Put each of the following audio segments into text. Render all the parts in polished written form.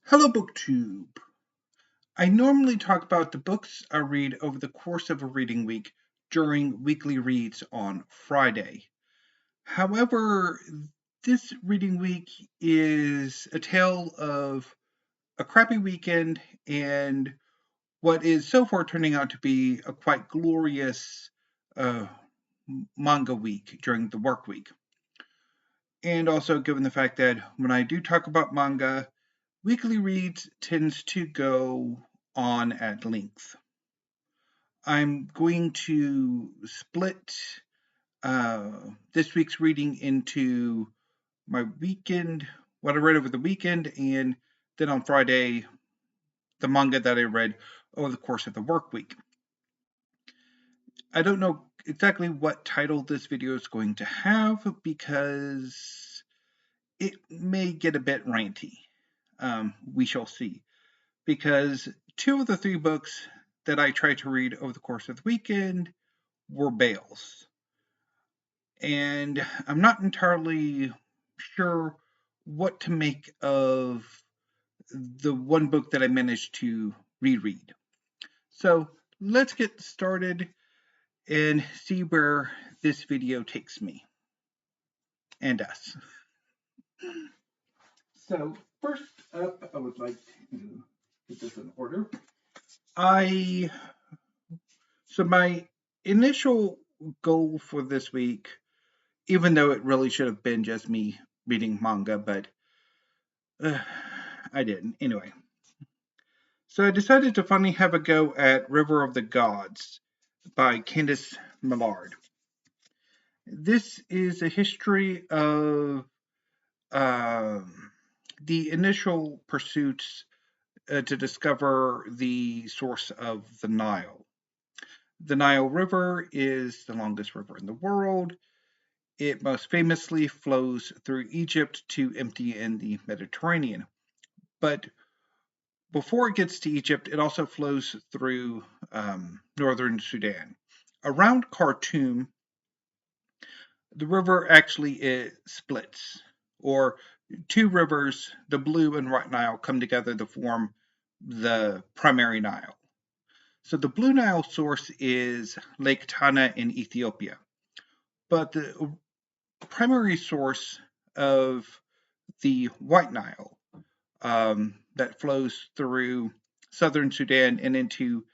Hello, BookTube. I normally talk about the books I read over the course of a reading week during weekly reads on Friday. However, this reading week is a tale of a crappy weekend and what is so far turning out to be a quite glorious uh, manga week during the work week. And also, given the fact that when I do talk about manga, weekly reads tends to go on at length. I'm going to split this week's reading into my weekend, what I read over the weekend, and then on Friday, the manga that I read over the course of the work week. I don't know exactly what title this video is going to have because it may get a bit ranty. We shall see. Because two of the three books that I tried to read over the course of the weekend were bails. And I'm not entirely sure what to make of the one book that I managed to reread. So let's get started and see where this video takes me and us. So first up, I would like to get this in order. So my initial goal for this week, even though it really should have been just me reading manga, but I didn't. Anyway, so I decided to finally have a go at River of the Gods by Candice Millard. This is a history of the initial pursuits to discover the source of the Nile. The Nile River is the longest river in the world. It most famously flows through Egypt to empty in the Mediterranean. But before it gets to Egypt, it also flows through northern Sudan. Around Khartoum, the river actually splits, or two rivers, the Blue and White Nile, come together to form the primary Nile. So the Blue Nile source is Lake Tana in Ethiopia, but the primary source of the White Nile that flows through southern Sudan and into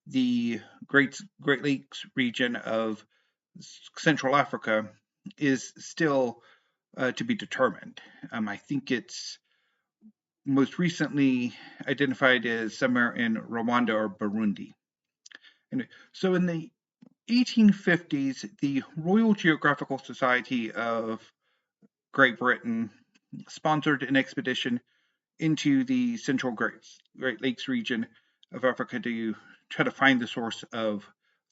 the Great Lakes region of Central Africa is still to be determined. I think it's most recently identified as somewhere in Rwanda or Burundi. And so in the 1850s, the Royal Geographical Society of Great Britain sponsored an expedition into the central Great Lakes region of Africa to try to find the source of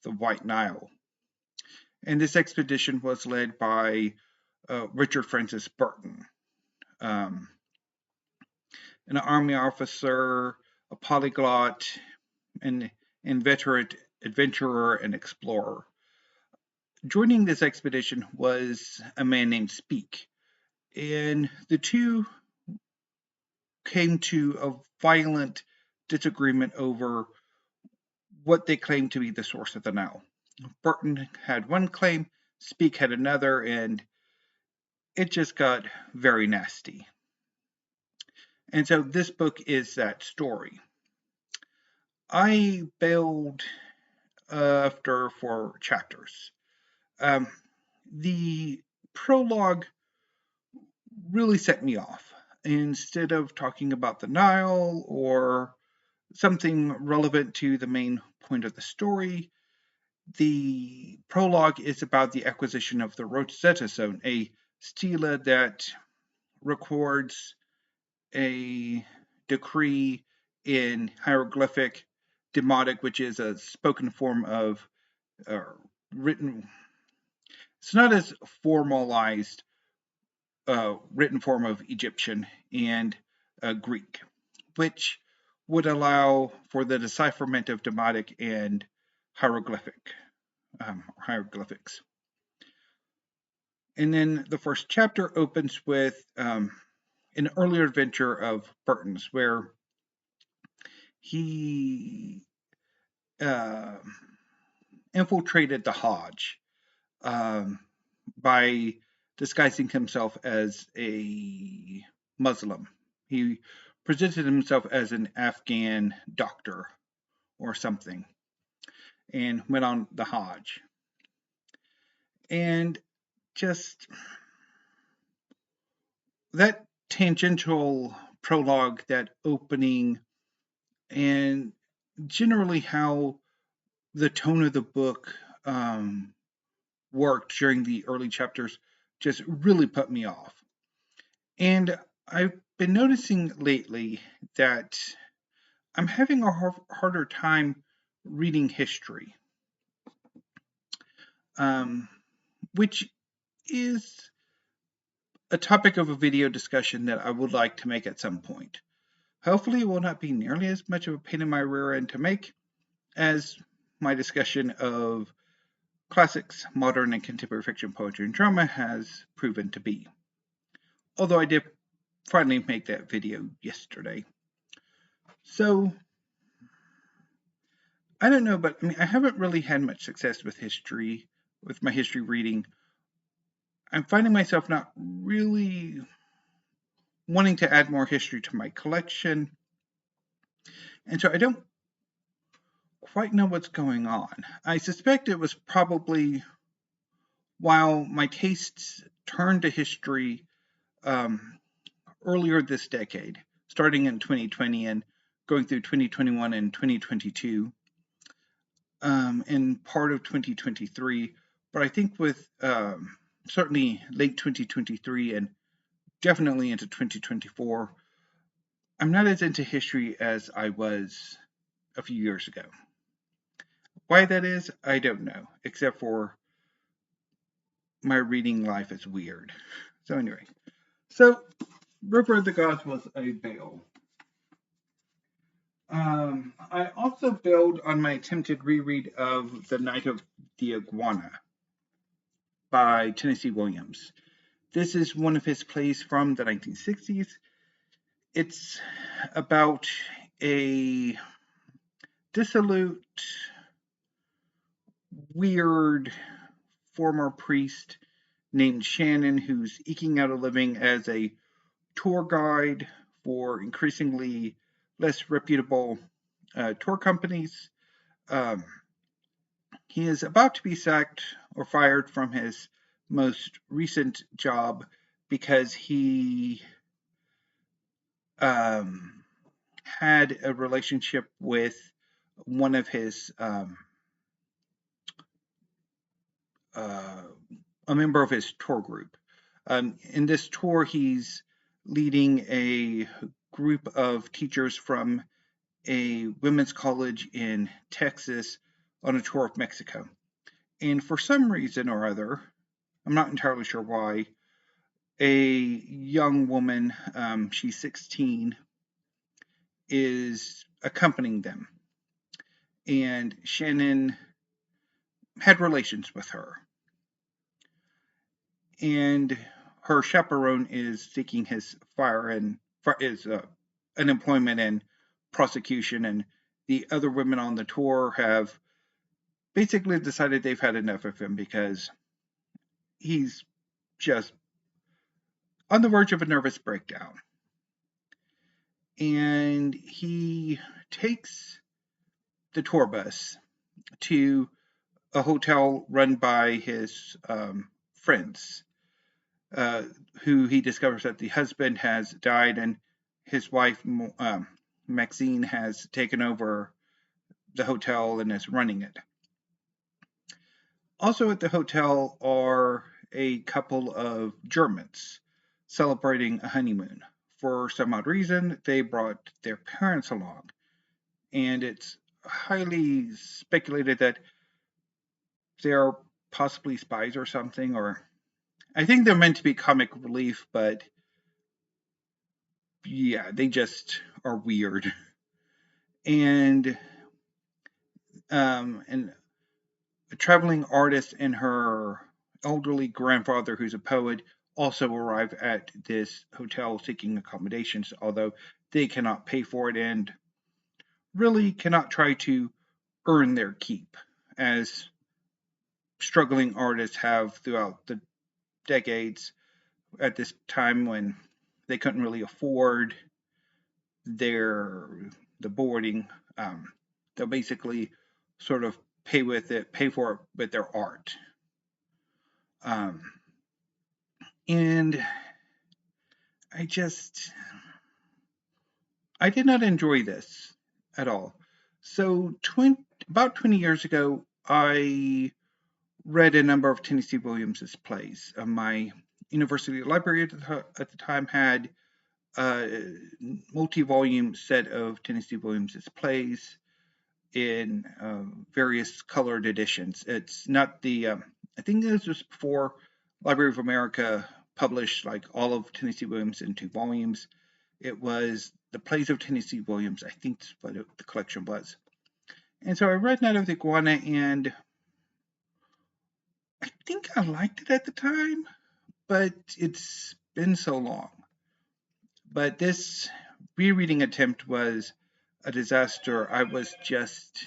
the White Nile. And this expedition was led by Richard Francis Burton, an army officer, a polyglot, an inveterate adventurer and explorer. Joining this expedition was a man named Speke, and the two came to a violent disagreement over what they claimed to be the source of the Nile. Burton had one claim, Speke had another, and it just got very nasty. And so this book is that story. I bailed after 4 chapters. The prologue really set me off. Instead of talking about the Nile or something relevant to the main point of the story, the prologue is about the acquisition of the Rosetta Stone, a stela that records a decree in hieroglyphic demotic, which is a spoken form of written. It's not as formalized written form of Egyptian and Greek, which would allow for the decipherment of demotic and hieroglyphics. And then the first chapter opens with an earlier adventure of Burton's where he uh, infiltrated the Hodge um, by disguising himself as a Muslim. He presented himself as an Afghan doctor or something and went on the Hodge. And just that tangential prologue, that opening, and generally how the tone of the book worked during the early chapters just really put me off. And I've been noticing lately that I'm having a harder time reading history, which is a topic of a video discussion that I would like to make at some point. Hopefully, it will not be nearly as much of a pain in my rear end to make as my discussion of classics, modern and contemporary fiction, poetry, and drama has proven to be. Although I did finally make that video yesterday. So, I don't know, but I haven't really had much success with history, with my history reading. I'm finding myself not really wanting to add more history to my collection. And so I don't quite know what's going on. I suspect it was probably while my tastes turned to history earlier this decade, starting in 2020 and going through 2021 and 2022, and part of 2023. But I think with certainly late 2023 and definitely into 2024, I'm not as into history as I was a few years ago. Why that is, I don't know, except for my reading life is weird. So anyway, River of the Gods was a bail. I also bailed on my attempted reread of The Night of the Iguana by Tennessee Williams. This is one of his plays from the 1960s. It's about a dissolute, weird former priest named Shannon who's eking out a living as a tour guide for increasingly less reputable tour companies. He is about to be sacked or fired from his most recent job because he had a relationship with one of his a member of his tour group. In this tour, he's leading a group of teachers from a women's college in Texas on a tour of Mexico. And for some reason or other, I'm not entirely sure why, a young woman, she's 16, is accompanying them. And Shannon had relations with her. And her chaperone is seeking his unemployment and prosecution, and the other women on the tour have basically decided they've had enough of him because he's just on the verge of a nervous breakdown. And he takes the tour bus to a hotel run by his friends, who he discovers that the husband has died and his wife, Maxine, has taken over the hotel and is running it. Also at the hotel are a couple of Germans celebrating a honeymoon. For some odd reason, they brought their parents along, and it's highly speculated that they're possibly spies or something, or I think they're meant to be comic relief, but yeah, they just are weird. And a traveling artist and her elderly grandfather, who's a poet, also arrive at this hotel seeking accommodations, although they cannot pay for it and really cannot try to earn their keep, as struggling artists have throughout the decades at this time when they couldn't really afford their the boarding. They'll basically sort of pay for it with their art. Um, and I just I did not enjoy this at all. So about 20 years ago, I read a number of Tennessee Williams's plays. My university library at the time had a multi-volume set of Tennessee Williams's plays in various colored editions. It's not the I think this was before Library of America published like all of Tennessee Williams in 2 volumes. It was the plays of Tennessee Williams. I think that's what the collection was. And so I read Night of the Iguana, and I think I liked it at the time, but it's been so long. But this rereading attempt was a disaster. I was just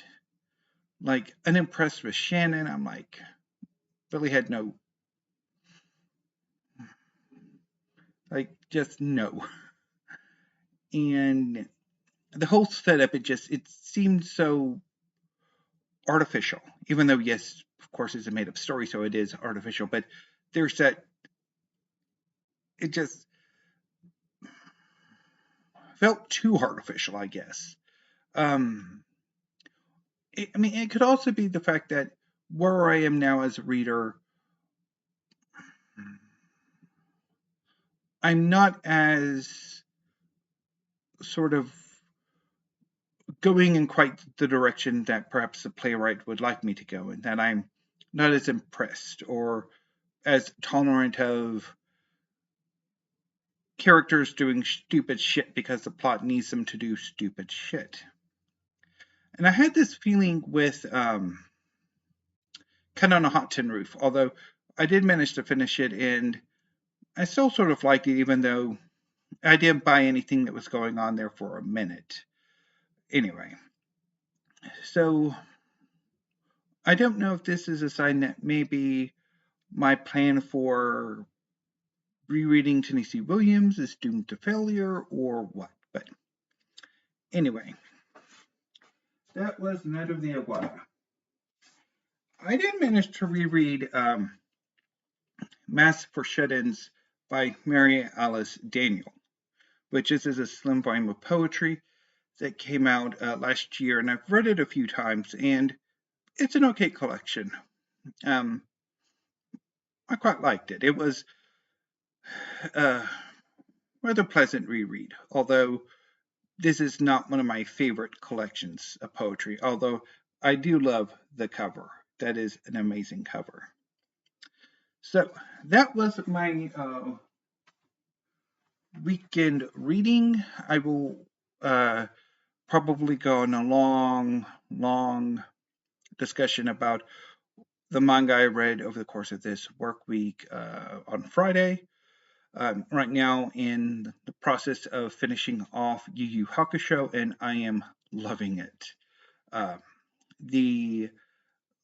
like unimpressed with Shannon. I'm like, really had no, like, just no. And the whole setup, it seemed so artificial, even though, yes, of course, it's a made up story, so it is artificial, but there's that, it just felt too artificial, I guess. I mean, it could also be the fact that where I am now as a reader, I'm not as sort of going in quite the direction that perhaps the playwright would like me to go, and that I'm not as impressed or as tolerant of characters doing stupid shit because the plot needs them to do stupid shit. And I had this feeling with Cut on a Hot Tin Roof, although I did manage to finish it, and I still sort of liked it, even though I didn't buy anything that was going on there for a minute. Anyway, so I don't know if this is a sign that maybe my plan for rereading Tennessee Williams is doomed to failure or what. But anyway, that was Night of the Iguana. I did manage to reread Mass for Shut-ins by Mary Alice Daniel, which is a slim volume of poetry that came out last year, and I've read it a few times, and it's an okay collection. I quite liked it. It was a rather pleasant reread, although this is not one of my favorite collections of poetry, although I do love the cover. That is an amazing cover. So that was my weekend reading. I will probably go on a long discussion about the manga I read over the course of this work week on Friday. Right now in the process of finishing off Yu Yu Hakusho, and I am loving it. The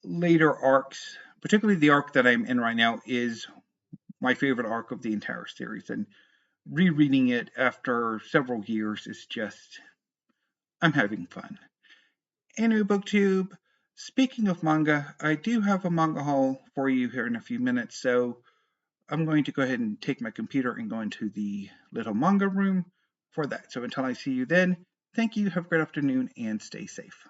later arcs, particularly the arc that I'm in right now, is my favorite arc of the entire series, and rereading it after several years is just, I'm having fun. Anyway, BookTube, speaking of manga, I do have a manga haul for you here in a few minutes, so I'm going to go ahead and take my computer and go into the little manga room for that. So until I see you then, thank you, have a great afternoon, and stay safe.